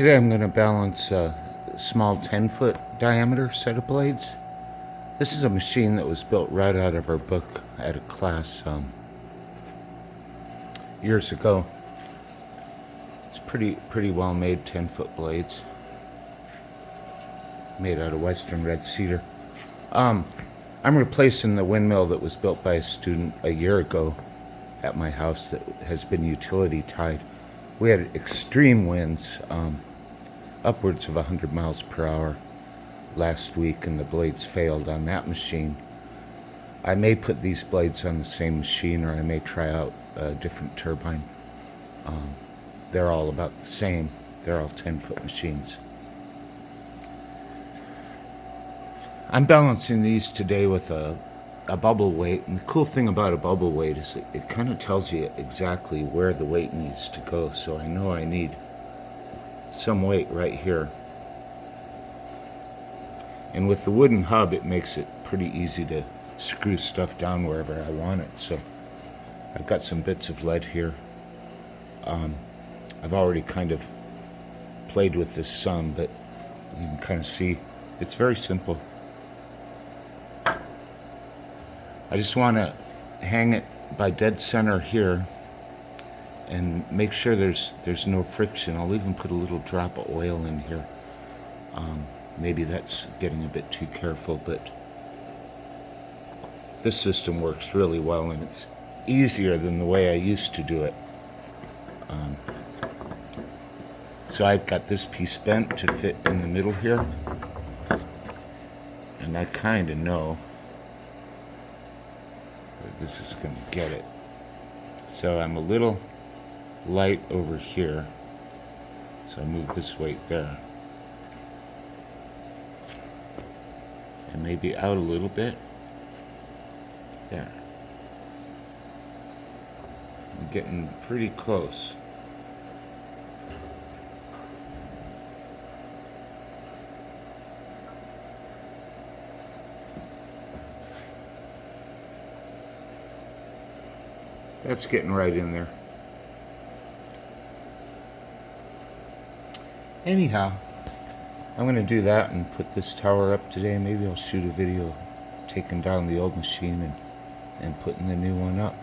Today I'm going to balance a small 10-foot diameter set of blades. This is a machine that was built right out of our book at a class years ago. It's pretty well made 10-foot blades, made out of western red cedar. I'm replacing the windmill that was built by a student a year ago at my house that has been utility tied. We had extreme winds, upwards of 100 miles per hour last week, and the blades failed on that machine. I may put these blades on the same machine, or I may try out a different turbine. They're all about the same. They're all 10-foot machines. I'm balancing these today with a bubble weight, and the cool thing about a bubble weight is it kind of tells you exactly where the weight needs to go. So I know I need some weight right here. And with the wooden hub, it makes it pretty easy to screw stuff down wherever I want it. So I've got some bits of lead here. I've already kind of played with this some, but you can kind of see it's very simple. I just want to hang it by dead center here and make sure there's no friction. I'll even put a little drop of oil in here. Maybe that's getting a bit too careful, but this system works really well, and it's easier than the way I used to do it. So I've got this piece bent to fit in the middle here, and I kind of know that this is going to get it. So I'm a little light over here, so I move this weight there, and maybe out a little bit. There. I'm getting pretty close. That's getting right in there. Anyhow, I'm going to do that and put this tower up today. Maybe I'll shoot a video taking down the old machine and putting the new one up.